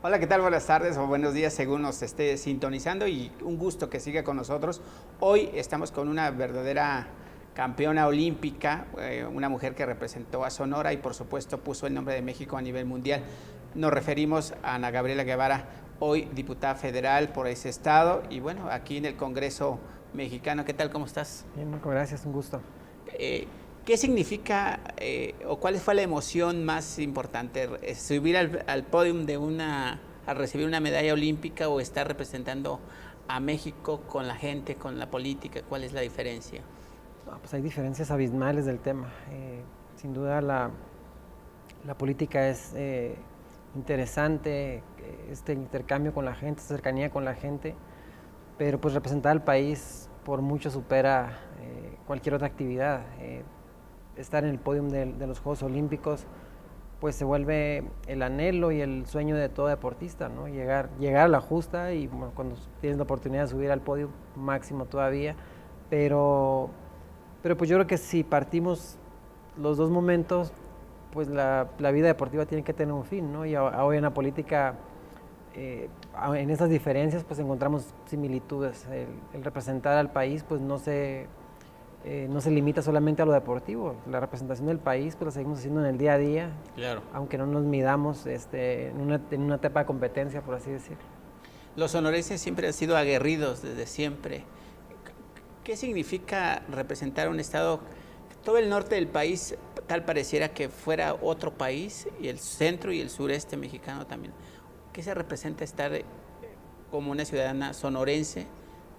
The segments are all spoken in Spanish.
Hola, ¿qué tal? Buenas tardes o buenos días según nos esté sintonizando y un gusto que siga con nosotros. Hoy estamos con una verdadera campeona olímpica, una mujer que representó a Sonora y por supuesto puso el nombre de México a nivel mundial. Nos referimos a Ana Gabriela Guevara, hoy diputada federal por ese estado y bueno, aquí en el Congreso mexicano. ¿Qué tal? ¿Cómo estás? Bien, Marco, gracias, un gusto. Eh, ¿Qué significa o cuál fue la emoción más importante? ¿Subir al podio de a recibir una medalla olímpica o estar representando a México con la gente, con la política? ¿Cuál es la diferencia? No, pues hay diferencias abismales del tema. Sin duda la política es interesante, este intercambio con la gente, esta cercanía con la gente, pero pues representar al país por mucho supera cualquier otra actividad. Estar en el podio de los Juegos Olímpicos pues se vuelve el anhelo y el sueño de todo deportista, ¿no? Llegar a la justa y bueno, cuando tienes la oportunidad de subir al podio, máximo todavía, pero, pero pues yo creo que si partimos los dos momentos, pues la vida deportiva tiene que tener un fin, ¿no? Y hoy en la política, en esas diferencias, pues encontramos similitudes. El representar al país, pues no se limita solamente a lo deportivo. La representación del país pues la seguimos haciendo en el día a día, Claro. aunque no nos midamos en una etapa de competencia, por así decirlo. Los sonorenses siempre han sido aguerridos desde siempre. ¿Qué significa representar un estado? Todo el norte del país tal pareciera que fuera otro país y el centro y el sureste mexicano también. ¿Qué se representa estar como una ciudadana sonorense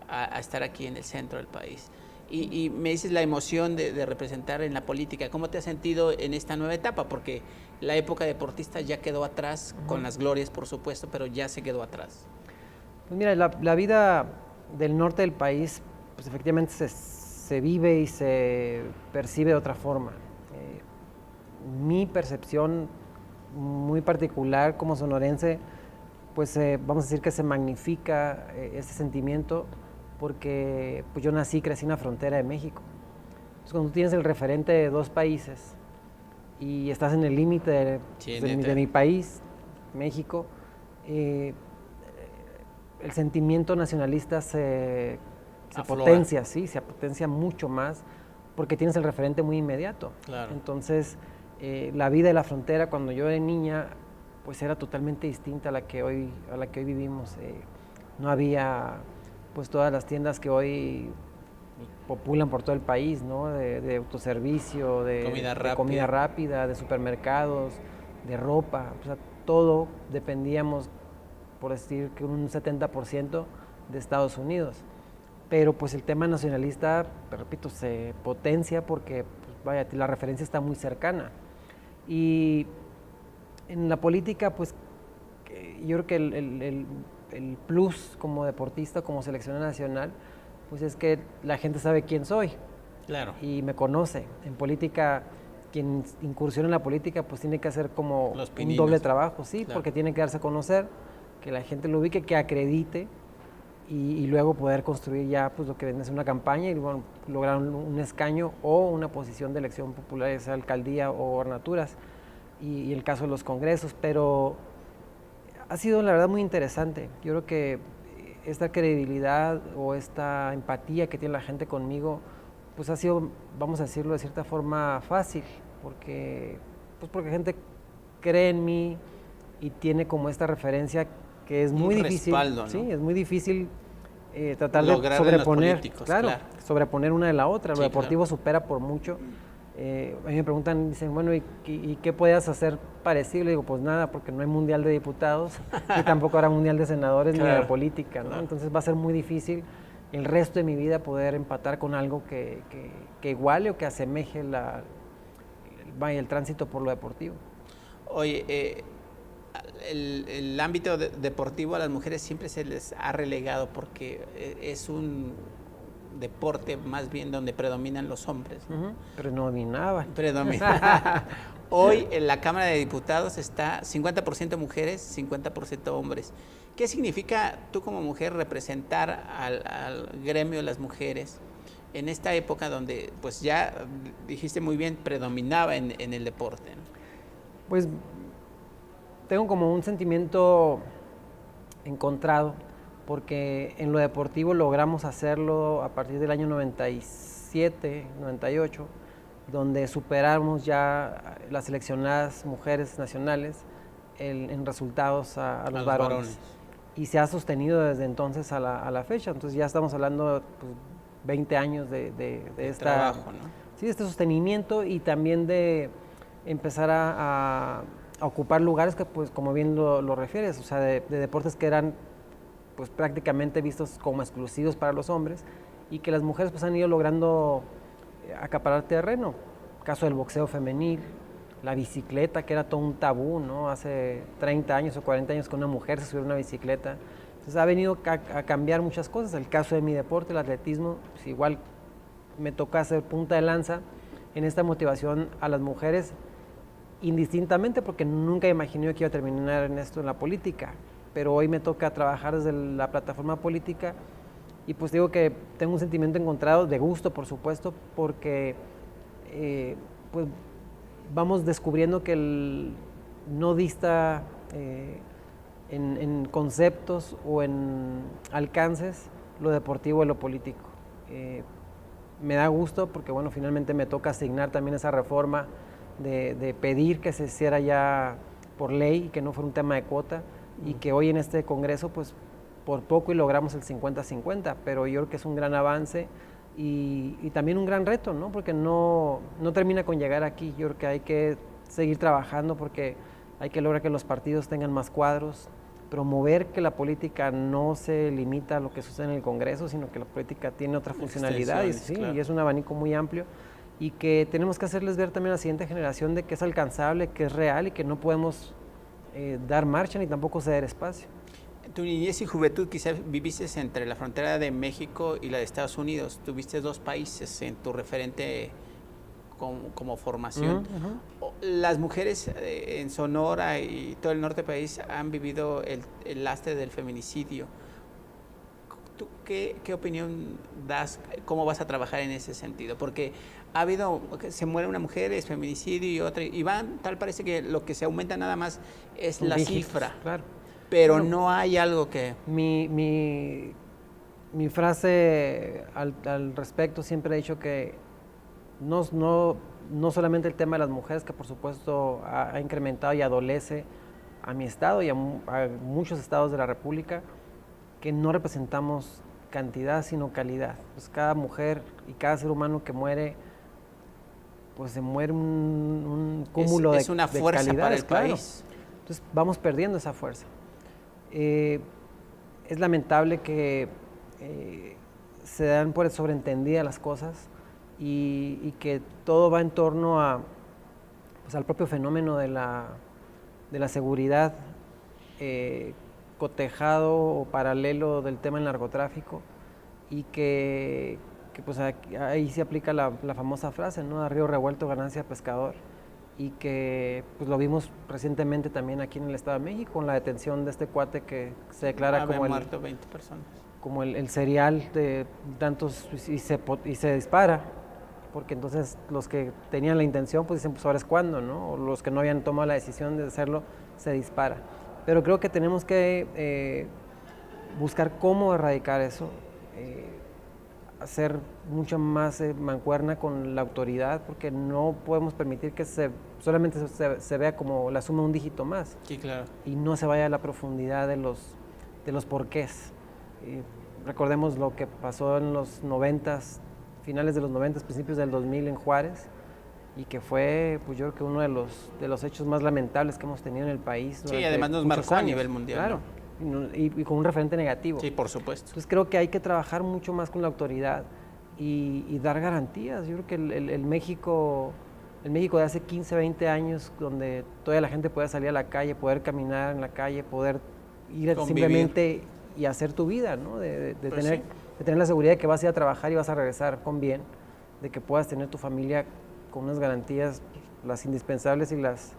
a estar aquí en el centro del país? Y me dices la emoción de representar en la política. ¿Cómo te has sentido en esta nueva etapa? Porque la época deportista ya quedó atrás, con las glorias por supuesto, pero ya se quedó atrás. Pues mira, la vida del norte del país, pues efectivamente se vive y se percibe de otra forma. Mi percepción muy particular como sonorense, pues vamos a decir que se magnifica ese sentimiento porque pues yo nací y crecí en la frontera de México. Entonces cuando tú tienes el referente de dos países y estás en el límite de mi país, México, el sentimiento nacionalista se potencia, sí, se potencia mucho más porque tienes el referente muy inmediato. Claro. Entonces, la vida de la frontera cuando yo era niña, pues era totalmente distinta a la que hoy vivimos. No había pues todas las tiendas que hoy populan por todo el país, ¿no? De autoservicio, de comida rápida, de supermercados, de ropa, o sea, todo dependíamos, por decir que un 70% de Estados Unidos. Pero pues el tema nacionalista, repito, se potencia porque pues, vaya, la referencia está muy cercana. Y en la política, pues yo creo que el plus como deportista, como seleccionado nacional, pues es que la gente sabe quién soy. Claro. Y me conoce. En política, quien incursiona en la política, pues tiene que hacer como un doble trabajo, sí, claro. Porque tiene que darse a conocer, que la gente lo ubique, que acredite y luego poder construir ya pues lo que viene a ser una campaña y bueno, lograr un escaño o una posición de elección popular, ya sea alcaldía o gobernaturas y el caso de los congresos, pero ha sido la verdad muy interesante. Yo creo que esta credibilidad o esta empatía que tiene la gente conmigo pues ha sido, vamos a decirlo de cierta forma, fácil, porque la gente cree en mí y tiene como esta referencia que es muy difícil, respaldo, ¿no? Sí, es muy difícil tratar de sobreponer, claro, sobreponer una de la otra. Lo deportivo claro. Supera por mucho. A mí me preguntan, dicen, bueno, ¿y qué puedas hacer parecido? Le digo, pues nada, porque no hay mundial de diputados, y tampoco habrá mundial de senadores claro. Ni de política, ¿no? Claro. Entonces va a ser muy difícil el resto de mi vida poder empatar con algo que iguale o que asemeje el tránsito por lo deportivo. Oye, el ámbito deportivo a las mujeres siempre se les ha relegado porque es un deporte más bien donde predominan los hombres, ¿no? Predominaban. Hoy en la Cámara de Diputados está 50% mujeres, 50% hombres. ¿Qué significa tú como mujer representar al gremio de las mujeres en esta época donde, pues ya dijiste muy bien, predominaba en el deporte, ¿no? Pues tengo como un sentimiento encontrado, porque en lo deportivo logramos hacerlo a partir del año 97, 98, donde superamos ya las seleccionadas mujeres nacionales en resultados a los varones. Y se ha sostenido desde entonces a la fecha. Entonces ya estamos hablando pues, 20 años de trabajo, ¿no? Sí, de este sostenimiento y también de empezar a ocupar lugares que, pues, como bien lo refieres, o sea, de deportes que eran pues prácticamente vistos como exclusivos para los hombres y que las mujeres pues han ido logrando acaparar terreno. Caso del boxeo femenil, la bicicleta, que era todo un tabú, ¿no? Hace 30 años o 40 años que una mujer se subiera a una bicicleta. Entonces ha venido a cambiar muchas cosas. El caso de mi deporte, el atletismo, pues igual me toca hacer punta de lanza en esta motivación a las mujeres indistintamente, porque nunca imaginé que iba a terminar en esto en la política, pero hoy me toca trabajar desde la plataforma política y pues digo que tengo un sentimiento encontrado de gusto, por supuesto, porque pues vamos descubriendo que no dista en conceptos o en alcances lo deportivo y lo político. Me da gusto porque bueno, finalmente me toca asignar también esa reforma de pedir que se hiciera ya por ley, que no fuera un tema de cuota, y que hoy en este Congreso pues por poco y logramos el 50-50, pero yo creo que es un gran avance y también un gran reto, ¿no? Porque no termina con llegar aquí. Yo creo que hay que seguir trabajando porque hay que lograr que los partidos tengan más cuadros, promover que la política no se limita a lo que sucede en el Congreso, sino que la política tiene otra funcionalidad y es un abanico muy amplio y que tenemos que hacerles ver también a la siguiente generación de que es alcanzable, que es real y que no podemos dar marcha ni tampoco ceder espacio. Tu niñez y juventud quizás viviste entre la frontera de México y la de Estados Unidos. Tuviste dos países en tu referente como formación. Las mujeres en Sonora y todo el norte del país han vivido el lastre del feminicidio. ¿Tú qué opinión das? ¿Cómo vas a trabajar en ese sentido? Porque ha habido, se muere una mujer, es feminicidio y otra, y tal parece que lo que se aumenta nada más es la cifra. Claro. Pero bueno, no hay algo que... Mi frase al respecto siempre he dicho que no solamente el tema de las mujeres, que por supuesto ha incrementado y adolece a mi estado y a muchos estados de la República, que no representamos cantidad sino calidad. Pues cada mujer y cada ser humano que muere, pues se muere un cúmulo de calidades. Es una fuerza para el país. Entonces vamos perdiendo esa fuerza. Es lamentable que se dan por sobreentendidas las cosas y que todo va en torno pues al propio fenómeno de la seguridad cotejado o paralelo del tema del narcotráfico y que pues ahí se aplica la famosa frase, ¿no? A río revuelto ganancia pescador, y que pues lo vimos recientemente también aquí en el Estado de México con la detención de este cuate que se declara como muerto 20 personas. Como el serial de tantos y se dispara, porque entonces los que tenían la intención pues dicen pues ahora es cuando, ¿no? O los que no habían tomado la decisión de hacerlo se dispara. Pero creo que tenemos que buscar cómo erradicar eso, hacer mucha más mancuerna con la autoridad, porque no podemos permitir que solamente se vea como la suma de un dígito más. Sí, claro. Y no se vaya a la profundidad de los porqués. Recordemos lo que pasó en los 90s, finales de los 90s, principios del 2000 en Juárez, y que fue, pues yo creo que uno de los hechos más lamentables que hemos tenido en el país. Sí, además nos marcó a nivel mundial. Claro, ¿no? y con un referente negativo. Sí, por supuesto. Entonces creo que hay que trabajar mucho más con la autoridad y dar garantías. Yo creo que el México de hace 15, 20 años, donde toda la gente puede salir a la calle, poder caminar en la calle, poder ir simplemente y hacer tu vida, ¿no? De tener la seguridad de que vas a ir a trabajar y vas a regresar con bien, de que puedas tener tu familia con unas garantías, las indispensables y las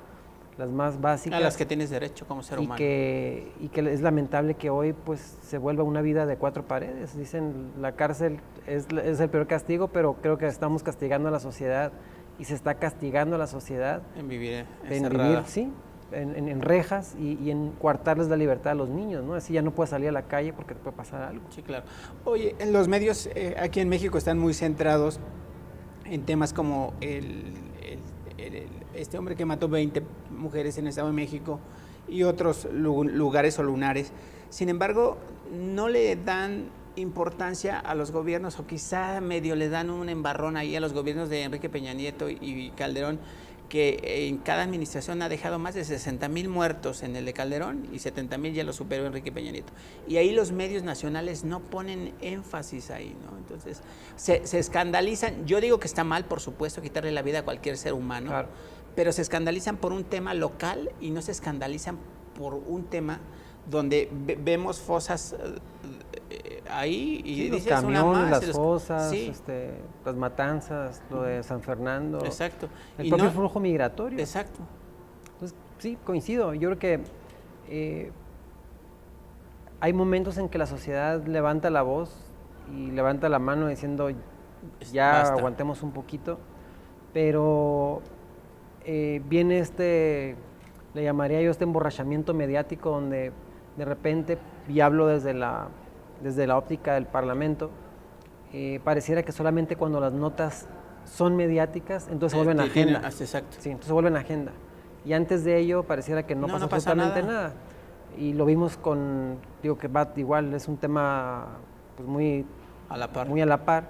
más básicas. A las que tienes derecho como ser humano. Y que es lamentable que hoy pues se vuelva una vida de cuatro paredes. Dicen la cárcel es el peor castigo, pero creo que estamos castigando a la sociedad y se está castigando a la sociedad. En vivir encerrada. Sí, en rejas y en coartarles la libertad a los niños, ¿no? Así ya no puedes salir a la calle porque te puede pasar algo. Sí, claro. Oye, en los medios aquí en México están muy centrados en temas como este hombre que mató 20 mujeres en el Estado de México y otros lugares o lunares. Sin embargo, no le dan importancia a los gobiernos, o quizá medio le dan un embarrón ahí a los gobiernos de Enrique Peña Nieto y Calderón, que en cada administración ha dejado más de 60,000 muertos en el de Calderón y 70,000 ya lo superó Enrique Peña Nieto. Y ahí los medios nacionales no ponen énfasis ahí, ¿no? Entonces, se escandalizan. Yo digo que está mal, por supuesto, quitarle la vida a cualquier ser humano, claro, pero se escandalizan por un tema local y no se escandalizan por un tema donde vemos fosas ahí y sí, dices los camiones, una más, las fosas, sí, las matanzas, lo de San Fernando. Exacto. El propio flujo migratorio. Exacto. Entonces, sí, coincido. Yo creo que hay momentos en que la sociedad levanta la voz y levanta la mano diciendo ya basta, aguantemos un poquito, pero viene le llamaría yo emborrachamiento mediático donde de repente, y hablo desde la óptica del Parlamento, pareciera que solamente cuando las notas son mediáticas, entonces se vuelven agenda. Exacto. Sí, entonces se vuelven agenda. Y antes de ello pareciera que no pasa absolutamente nada. Y lo vimos digo que va igual, es un tema pues muy a la par,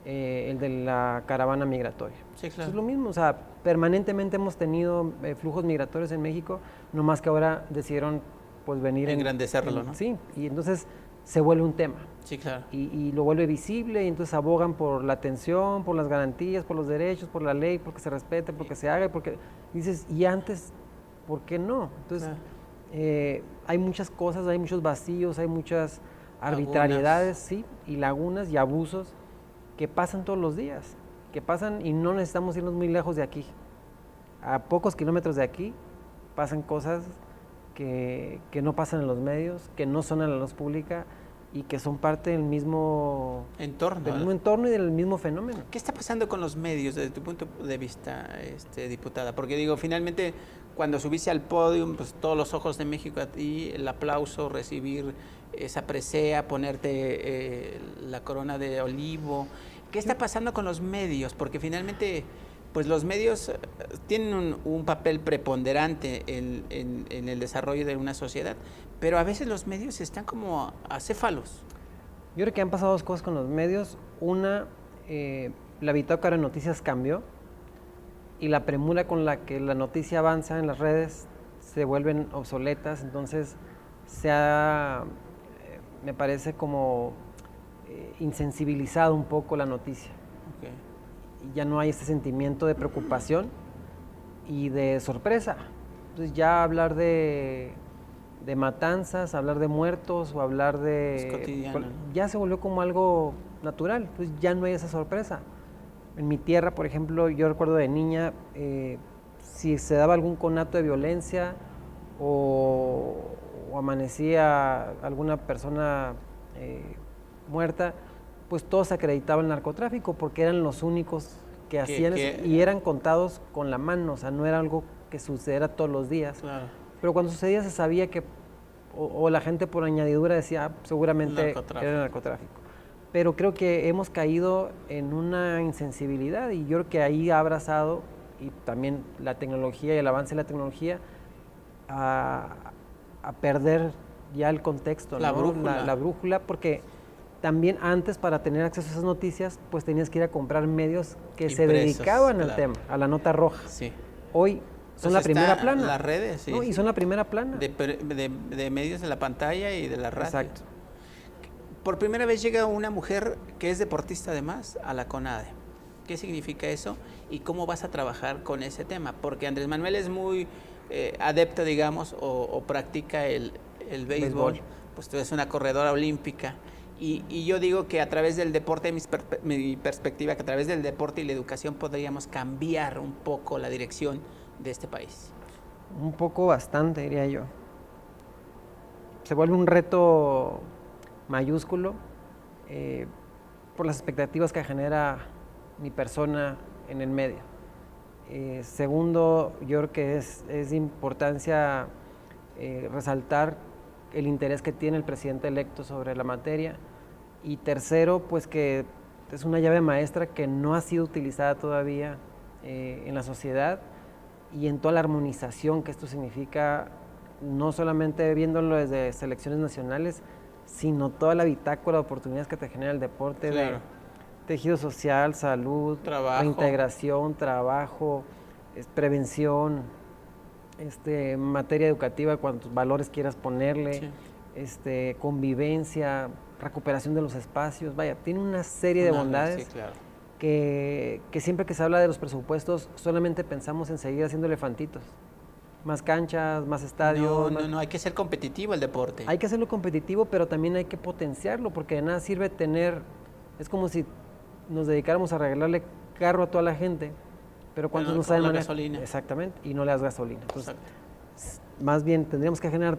el de la caravana migratoria. Sí, claro. Es lo mismo, o sea, permanentemente hemos tenido flujos migratorios en México, no más que ahora decidieron pues venir engrandecerlo, ¿no? Sí, y entonces se vuelve un tema. Sí, claro. Y lo vuelve visible, y entonces abogan por la atención, por las garantías, por los derechos, por la ley, porque se respete, porque se haga, porque dices, y antes, ¿por qué no? Entonces, hay muchas cosas, hay muchos vacíos, hay muchas arbitrariedades, sí, y lagunas y abusos que pasan todos los días, que pasan y no necesitamos irnos muy lejos de aquí. A pocos kilómetros de aquí pasan cosas que no pasan en los medios, que no son en la luz pública y que son parte del mismo entorno y del mismo fenómeno. ¿Qué está pasando con los medios desde tu punto de vista, diputada? Porque digo, finalmente, cuando subiste al podio, pues todos los ojos de México a ti, el aplauso, recibir esa presea, ponerte la corona de olivo. ¿Qué está pasando con los medios? Porque finalmente, pues los medios tienen un papel preponderante en el desarrollo de una sociedad, pero a veces los medios están como acéfalos. Yo creo que han pasado dos cosas con los medios. Una, la bitácora de noticias cambió y la premura con la que la noticia avanza en las redes se vuelven obsoletas, entonces me parece como insensibilizado un poco la noticia. Okay. Y ya no hay ese sentimiento de preocupación y de sorpresa. Entonces ya hablar de matanzas, hablar de muertos o hablar ya se volvió como algo natural, entonces ya no hay esa sorpresa. En mi tierra, por ejemplo, yo recuerdo de niña, si se daba algún conato de violencia o amanecía alguna persona muerta, pues todos acreditaban el narcotráfico porque eran los únicos que hacían eso y eran contados con la mano, o sea, no era algo que sucediera todos los días. Claro. Pero cuando sucedía se sabía que, o la gente por añadidura decía, seguramente era narcotráfico. Pero creo que hemos caído en una insensibilidad y yo creo que ahí ha abrazado, y también la tecnología y el avance de la tecnología, a perder ya el contexto, la brújula. La brújula, porque también antes para tener acceso a esas noticias, pues tenías que ir a comprar medios que impresos, se dedicaban al tema, a la nota roja. Sí. Hoy son la primera plana. Las redes, sí. ¿No? Y son la primera plana. De medios de la pantalla y de la radio. Exacto. Por primera vez llega una mujer que es deportista además a la CONADE. ¿Qué significa eso? ¿Y cómo vas a trabajar con ese tema? Porque Andrés Manuel es muy adepto, digamos, o practica el béisbol. Pues tú eres una corredora olímpica. Y yo digo que a través del deporte, mi perspectiva, que a través del deporte y la educación podríamos cambiar un poco la dirección de este país. Un poco, bastante, diría yo. Se vuelve un reto mayúsculo por las expectativas que genera mi persona en el medio. Segundo, yo creo que es de importancia resaltar el interés que tiene el presidente electo sobre la materia. Y tercero, pues que es una llave maestra que no ha sido utilizada todavía en la sociedad y en toda la armonización que esto significa, no solamente viéndolo desde selecciones nacionales, sino toda la bitácora de oportunidades que te genera el deporte, claro, de tejido social, salud, trabajo, reintegración, trabajo, prevención, materia educativa, cuantos valores quieras ponerle, sí, convivencia, recuperación de los espacios, vaya, tiene una serie de bondades, sí, claro, que siempre que se habla de los presupuestos solamente pensamos en seguir haciendo elefantitos. Más canchas, más estadios. No, hay que ser competitivo el deporte. Hay que hacerlo competitivo, pero también hay que potenciarlo, porque de nada sirve tener, es como si nos dedicáramos a arreglarle carro a toda la gente, pero ¿cuántos no saben manejar? Gasolina. Exactamente, y no le das gasolina. Entonces, más bien tendríamos que generar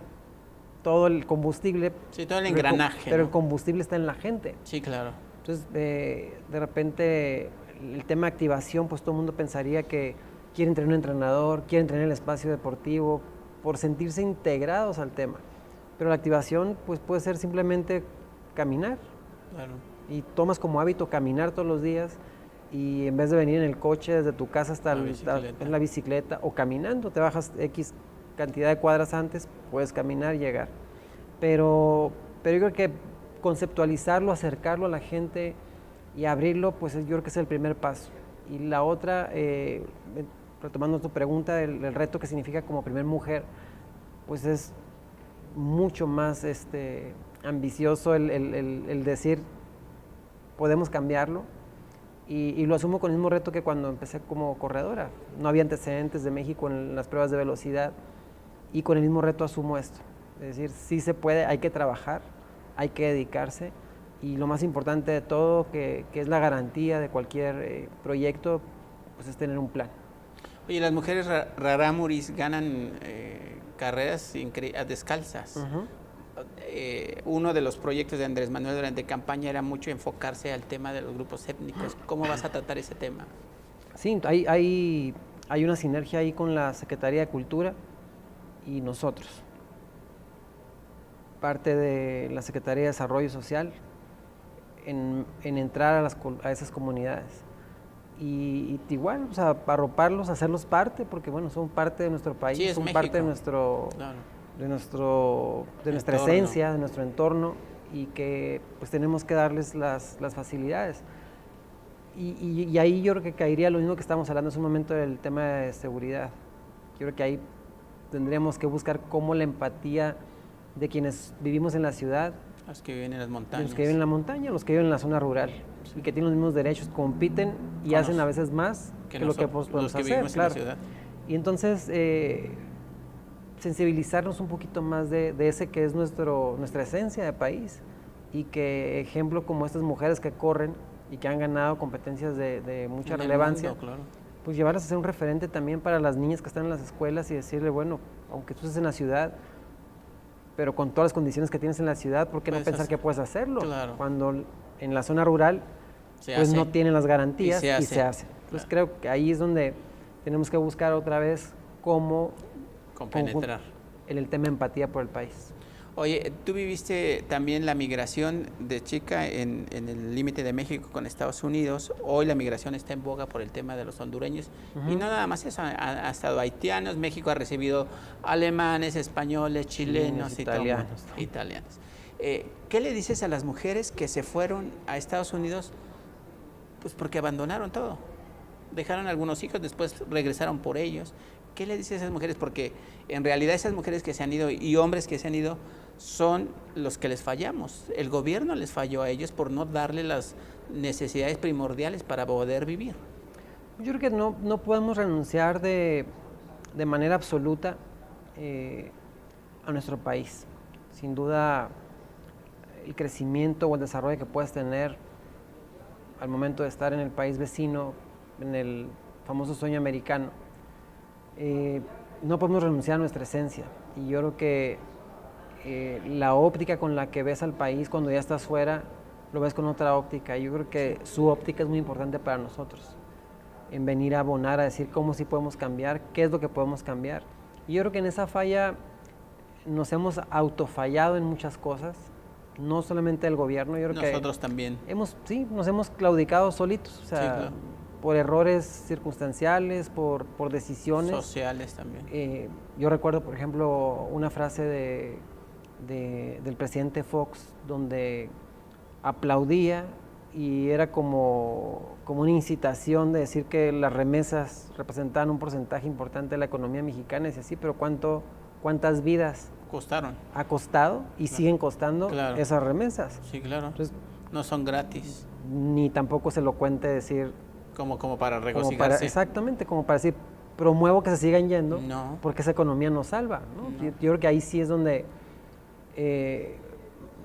todo el combustible. Sí, todo el engranaje. Pero el combustible está en la gente. Sí, claro. Entonces, de repente, el tema de activación, pues todo el mundo pensaría que quieren tener un entrenador, quieren tener el espacio deportivo, por sentirse integrados al tema. Pero la activación pues puede ser simplemente caminar. Claro. Y tomas como hábito caminar todos los días y en vez de venir en el coche desde tu casa hasta en la bicicleta o caminando, te bajas X cantidad de cuadras antes, puedes caminar y llegar. Pero yo creo que conceptualizarlo, acercarlo a la gente y abrirlo, pues yo creo que es el primer paso. Y la otra, retomando tu pregunta, el reto que significa como primer mujer, pues es mucho más ambicioso el decir, podemos cambiarlo, y lo asumo con el mismo reto que cuando empecé como corredora. No había antecedentes de México en las pruebas de velocidad, y con el mismo reto asumo esto. Es decir, sí se puede, hay que trabajar, hay que dedicarse, y lo más importante de todo, que es la garantía de cualquier proyecto, pues es tener un plan. Oye, las mujeres rarámuris ganan carreras descalzas. Uh-huh. Uno de los proyectos de Andrés Manuel durante campaña era mucho enfocarse al tema de los grupos étnicos. ¿Cómo vas a tratar ese tema? Sí, hay una sinergia ahí con la Secretaría de Cultura y nosotros. Parte de la Secretaría de Desarrollo Social en entrar a esas comunidades. Y igual, o sea, arroparlos, hacerlos parte, porque bueno, son parte de nuestro país, sí, son México. Parte de nuestro, claro, de nuestra esencia, de nuestro entorno, y que pues tenemos que darles las facilidades. Y ahí yo creo que caería lo mismo que estábamos hablando hace un momento del tema de seguridad. Yo creo que ahí tendríamos que buscar cómo la empatía de quienes vivimos en la ciudad, los que viven en las montañas, los que viven en la montaña, los que viven en la zona rural, sí, y que tienen los mismos derechos, compiten y hacen a veces más que lo que podemos hacer, claro. En la ciudad. Y entonces sensibilizarnos un poquito más de ese que es nuestra esencia de país, y que ejemplo como estas mujeres que corren y que han ganado competencias de mucha relevancia, mundo, claro, pues llevarlas a ser un referente también para las niñas que están en las escuelas y decirle, bueno, aunque tú estés en la ciudad, pero con todas las condiciones que tienes en la ciudad, ¿por qué no pensar que puedes hacerlo? Claro. Cuando en la zona rural pues no tienen las garantías y se hace. Entonces creo que ahí es donde tenemos que buscar otra vez cómo compenetrar en el tema de empatía por el país. Oye, tú viviste también la migración de chica en el límite de México con Estados Unidos. Hoy la migración está en boga por el tema de los hondureños. Uh-huh. Y no nada más eso, ha estado haitianos, México ha recibido alemanes, españoles, chilenos, italianos. ¿Qué le dices a las mujeres que se fueron a Estados Unidos? Pues porque abandonaron todo. Dejaron algunos hijos, después regresaron por ellos. ¿Qué le dices a esas mujeres? Porque en realidad esas mujeres que se han ido y hombres que se han ido son los que les fallamos. El gobierno les falló a ellos por no darle las necesidades primordiales para poder vivir. Yo creo que no podemos renunciar de manera absoluta a nuestro país. Sin duda, el crecimiento o el desarrollo que puedas tener al momento de estar en el país vecino, en el famoso sueño americano, no podemos renunciar a nuestra esencia. Y yo creo que la óptica con la que ves al país cuando ya estás fuera, lo ves con otra óptica. Yo creo que su óptica es muy importante para nosotros. en venir a abonar, a decir cómo sí podemos cambiar, qué es lo que podemos cambiar. Y yo creo que en esa falla nos hemos autofallado en muchas cosas, no solamente el gobierno, yo creo nosotros también. Nos hemos claudicado solitos, o sea, sí, claro, por errores circunstanciales, por decisiones. Sociales también. Yo recuerdo, por ejemplo, una frase del presidente Fox, donde aplaudía y era como una incitación de decir que las remesas representaban un porcentaje importante de la economía mexicana, y decía, sí, pero ¿cuántas vidas ha costado y claro, siguen costando esas remesas? Sí, claro. Entonces, no son gratis. Ni tampoco es elocuente decir... Como para regocijarse. Exactamente, como para decir, promuevo que se sigan yendo, porque esa economía nos salva, ¿no? Yo creo que ahí sí es donde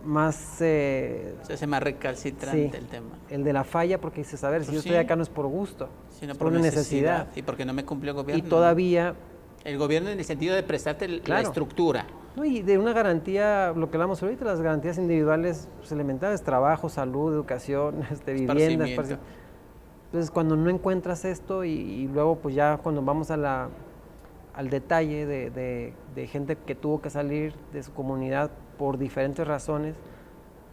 más... se hace más recalcitrante el tema. El de la falla, porque dices, a ver, si yo estoy acá no es por gusto, sino es por una necesidad. Y porque no me cumplió el gobierno. Y todavía... El gobierno en el sentido de prestarte la estructura. No, y de una garantía, lo que hablamos ahorita, las garantías individuales pues, elementales, trabajo, salud, educación, vivienda, entonces cuando no encuentras esto y luego pues ya cuando vamos al detalle de gente que tuvo que salir de su comunidad por diferentes razones,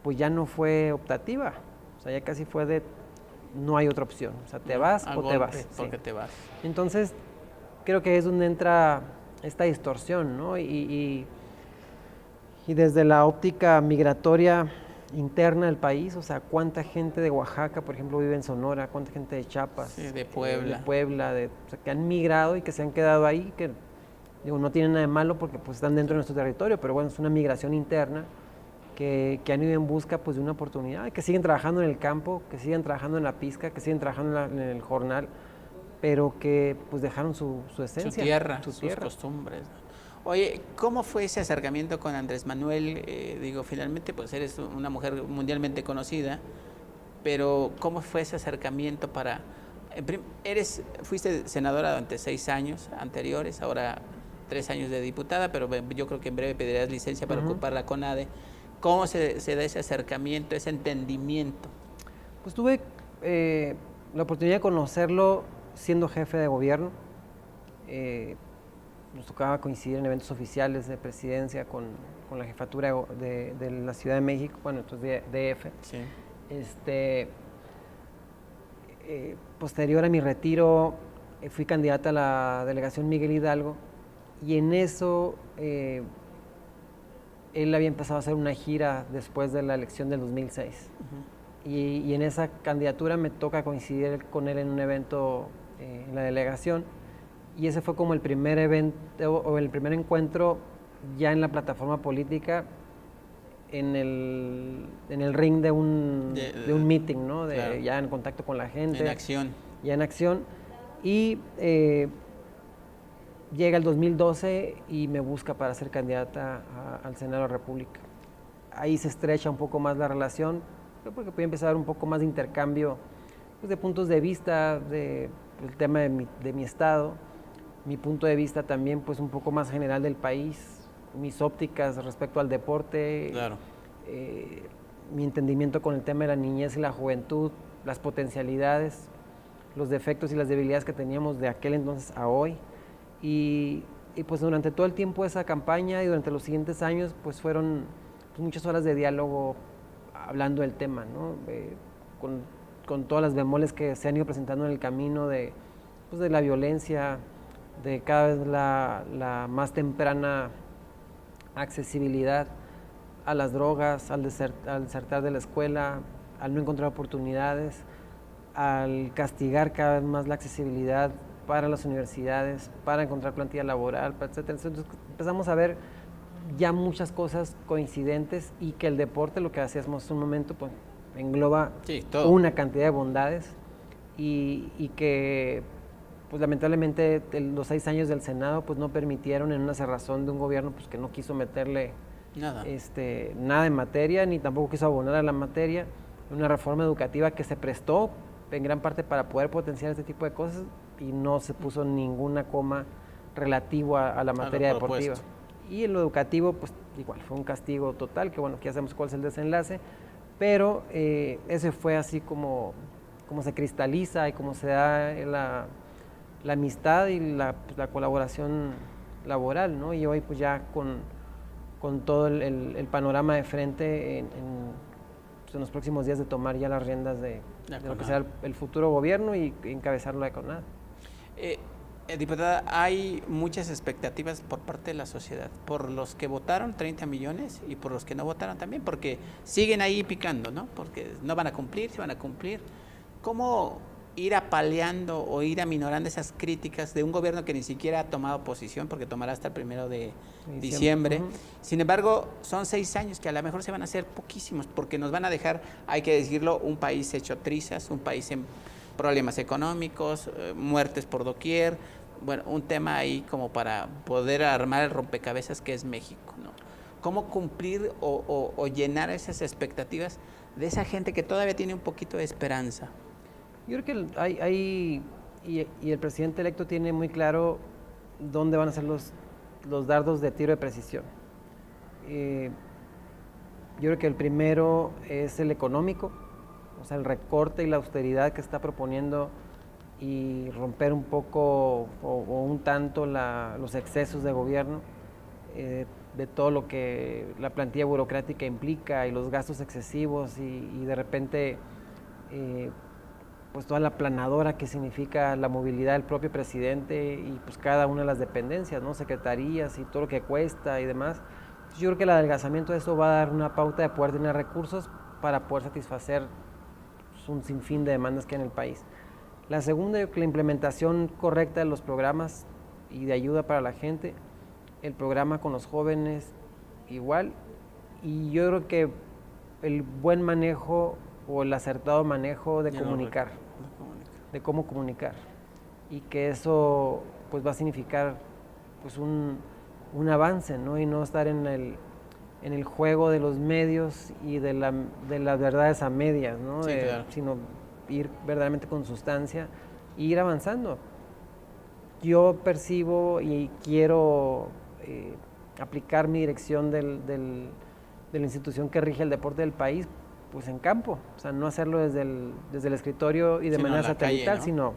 pues ya no fue optativa, o sea ya casi fue de no hay otra opción, o sea te vas o te vas. Porque te vas. Entonces creo que es donde entra esta distorsión, ¿no? Y desde la óptica migratoria interna del país, o sea, cuánta gente de Oaxaca, por ejemplo, vive en Sonora, cuánta gente de Chiapas, de Puebla, o sea, que han migrado y que se han quedado ahí, que digo, no tienen nada de malo porque pues están dentro de nuestro territorio, pero bueno, es una migración interna que han ido en busca pues de una oportunidad, que siguen trabajando en el campo, que siguen trabajando en la pizca, que siguen trabajando en el jornal, pero que pues dejaron su esencia, su tierra, sus costumbres. Oye, ¿cómo fue ese acercamiento con Andrés Manuel? Finalmente pues eres una mujer mundialmente conocida, pero ¿cómo fue ese acercamiento para... fuiste senadora durante 6 años anteriores, ahora 3 años de diputada, pero yo creo que en breve pedirás licencia para ocupar la CONADE. ¿Cómo se da ese acercamiento, ese entendimiento? Pues tuve la oportunidad de conocerlo siendo jefe de gobierno. Nos tocaba coincidir en eventos oficiales de presidencia con la jefatura de la Ciudad de México, bueno, entonces DF. Sí. Posterior a mi retiro, fui candidata a la delegación Miguel Hidalgo y en eso él había empezado a hacer una gira después de la elección del 2006. Y en esa candidatura me toca coincidir con él en un evento en la delegación. Y ese fue como el primer evento o el primer encuentro ya en la plataforma política, en el ring de un meeting, ¿no? Claro. Ya en contacto con la gente. En acción. Ya en acción. Y llega el 2012 y me busca para ser candidata al Senado de la República. Ahí se estrecha un poco más la relación, porque puede empezar a haber un poco más de intercambio pues, de puntos de vista, del tema de mi estado. Mi punto de vista también pues un poco más general del país, mis ópticas respecto al deporte, claro. Mi entendimiento con el tema de la niñez y la juventud, las potencialidades, los defectos y las debilidades que teníamos de aquel entonces a hoy. Y pues durante todo el tiempo de esa campaña y durante los siguientes años pues fueron pues, muchas horas de diálogo hablando del tema, ¿no? Con todas las bemoles que se han ido presentando en el camino de la violencia, de cada vez la más temprana accesibilidad a las drogas, al desertar de la escuela, al no encontrar oportunidades, al castigar cada vez más la accesibilidad para las universidades, para encontrar plantilla laboral, etcétera. Entonces empezamos a ver ya muchas cosas coincidentes y que el deporte, lo que hacíamos en un momento, pues engloba una cantidad de bondades y que pues lamentablemente los 6 años del Senado pues no permitieron en una cerrazón de un gobierno pues que no quiso meterle nada en materia, ni tampoco quiso abonar a la materia, una reforma educativa que se prestó en gran parte para poder potenciar este tipo de cosas y no se puso ninguna coma relativo a la materia deportiva. Y en lo educativo pues igual fue un castigo total, que bueno, que ya sabemos cuál es el desenlace, pero ese fue así como cómo se cristaliza y cómo se da la amistad y la colaboración laboral, ¿no? Y hoy pues ya con todo el panorama de frente pues, en los próximos días de tomar ya las riendas de lo que será el futuro gobierno y encabezarlo la CONADE. Diputada, hay muchas expectativas por parte de la sociedad, por los que votaron 30 millones y por los que no votaron también, porque siguen ahí picando, ¿no? Porque no van a cumplir, se van a cumplir. ¿Cómo ir apaleando o ir aminorando esas críticas de un gobierno que ni siquiera ha tomado posición, porque tomará hasta el 1 de diciembre? Uh-huh. Sin embargo, son 6 años que a lo mejor se van a hacer poquísimos, porque nos van a dejar, hay que decirlo, un país hecho trizas, un país en problemas económicos, muertes por doquier, bueno, un tema ahí como para poder armar el rompecabezas que es México, ¿no? ¿Cómo cumplir o llenar esas expectativas de esa gente que todavía tiene un poquito de esperanza? Yo creo que hay y el presidente electo tiene muy claro dónde van a ser los dardos de tiro de precisión. Yo creo que el primero es el económico, o sea, el recorte y la austeridad que está proponiendo y romper un poco o un tanto los excesos de gobierno, de todo lo que la plantilla burocrática implica y los gastos excesivos y de repente pues toda la planadora que significa la movilidad del propio presidente y pues cada una de las dependencias, ¿no? Secretarías y todo lo que cuesta y demás. Entonces, yo creo que el adelgazamiento de eso va a dar una pauta de poder tener recursos para poder satisfacer pues, un sinfín de demandas que hay en el país. La segunda, yo creo que la implementación correcta de los programas y de ayuda para la gente, el programa con los jóvenes igual, y yo creo que el buen manejo o el acertado manejo de comunicar, de cómo comunicar, y que eso pues va a significar pues un avance, ¿no? Y no estar en el juego de los medios y de las verdades a medias, ¿no? Sí, claro. Sino ir verdaderamente con sustancia e ir avanzando. Yo percibo y quiero aplicar mi dirección de la institución que rige el deporte del país, pues en campo, o sea, no hacerlo desde el escritorio y de manera satelital, calle, ¿no? Sino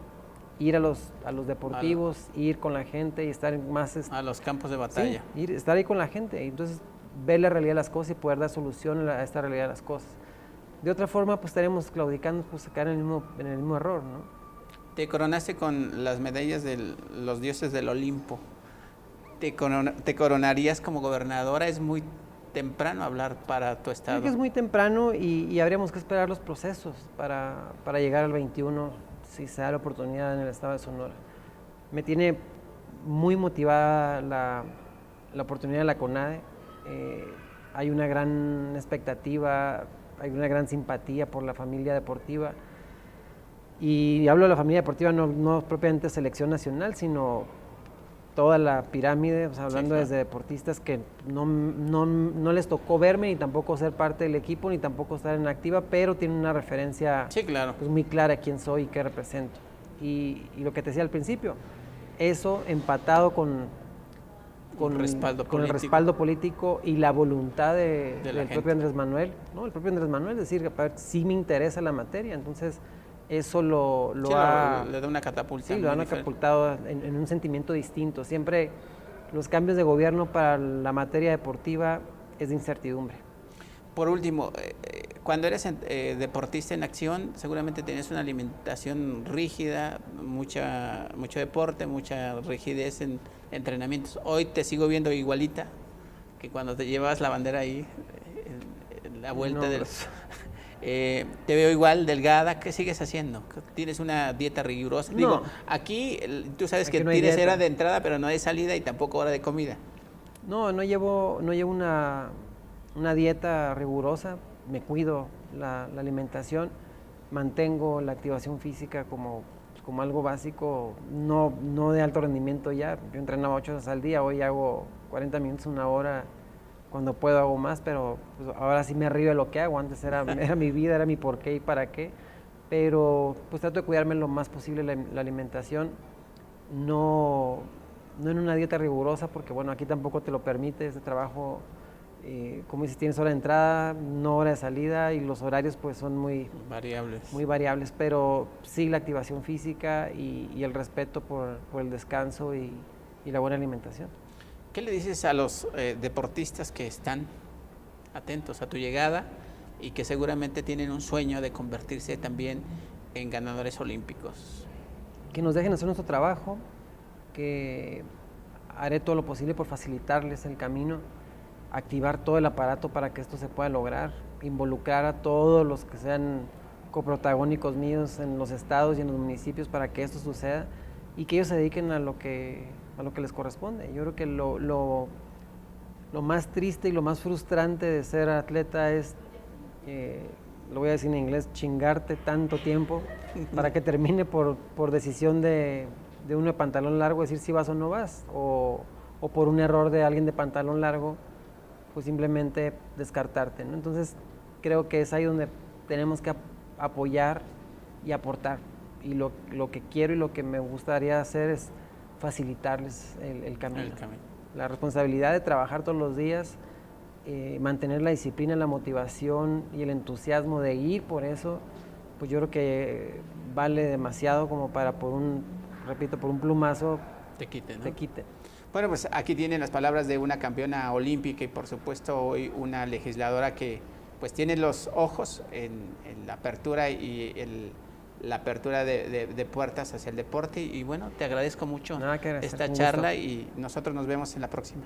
ir a los deportivos, ir con la gente y estar más... a los campos de batalla. Sí, estar ahí con la gente y entonces ver la realidad de las cosas y poder dar solución a esta realidad de las cosas. De otra forma, pues estaremos claudicando, pues caer en el mismo error, ¿no? Te coronaste con las medallas de los dioses del Olimpo. ¿Te coronarías como gobernadora? Es muy temprano hablar para tu estado. Creo que es muy temprano y habríamos que esperar los procesos para llegar al 21, si se da la oportunidad en el estado de Sonora. Me tiene muy motivada la oportunidad de la CONADE. Hay una gran expectativa, hay una gran simpatía por la familia deportiva. Y hablo de la familia deportiva no propiamente selección nacional, sino toda la pirámide, o sea, hablando sí, claro, desde deportistas que no les tocó verme ni tampoco ser parte del equipo ni tampoco estar en activa, pero tienen una referencia sí, claro, pues, muy clara de quién soy y qué represento. Y lo que te decía al principio, eso empatado con el respaldo político y la voluntad del propio Andrés Manuel, ¿no? El propio Andrés Manuel, decir, a ver, sí me interesa la materia, entonces eso le da una catapulta. Sí, lo han catapultado en un sentimiento distinto. Siempre los cambios de gobierno para la materia deportiva es de incertidumbre. Por último, cuando eres deportista en acción, seguramente tienes una alimentación rígida, mucho deporte, mucha rigidez en entrenamientos. Hoy te sigo viendo igualita que cuando te llevabas la bandera ahí, en la vuelta del... te veo igual, delgada. ¿Qué sigues haciendo? ¿Tienes una dieta rigurosa? No. Digo, aquí tú sabes que tienes hora de entrada, pero no de salida y tampoco hora de comida. No llevo una dieta rigurosa. Me cuido la alimentación, mantengo la activación física como algo básico, no de alto rendimiento ya. Yo entrenaba 8 horas al día, hoy hago 40 minutos, 1 hora. Cuando puedo hago más, pero pues, ahora sí me río de lo que hago. Antes era mi vida, era mi por qué y para qué. Pero pues trato de cuidarme lo más posible la alimentación. No en una dieta rigurosa, porque bueno, aquí tampoco te lo permite. Este trabajo como dices, tienes hora de entrada, no hora de salida, y los horarios pues son muy variables, pero sí la activación física y el respeto por el descanso y la buena alimentación. ¿Qué le dices a los deportistas que están atentos a tu llegada y que seguramente tienen un sueño de convertirse también en ganadores olímpicos? Que nos dejen hacer nuestro trabajo, que haré todo lo posible por facilitarles el camino, activar todo el aparato para que esto se pueda lograr, involucrar a todos los que sean coprotagónicos míos en los estados y en los municipios para que esto suceda y que ellos se dediquen a lo que les corresponde. Yo creo que lo más triste y lo más frustrante de ser atleta es, lo voy a decir en inglés, chingarte tanto tiempo para que termine por decisión de uno de pantalón largo, decir si vas o no vas, o por un error de alguien de pantalón largo, pues simplemente descartarte, ¿no? Entonces creo que es ahí donde tenemos que apoyar y aportar, y lo que quiero y lo que me gustaría hacer es facilitarles el camino. La responsabilidad de trabajar todos los días, mantener la disciplina, la motivación y el entusiasmo de ir por eso, pues yo creo que vale demasiado como para por un plumazo te quite, ¿no? Te quite. Bueno, pues aquí tienen las palabras de una campeona olímpica y por supuesto hoy una legisladora que pues tiene los ojos en la apertura y la apertura de puertas hacia el deporte, y bueno, te agradezco mucho esta charla y nosotros nos vemos en la próxima.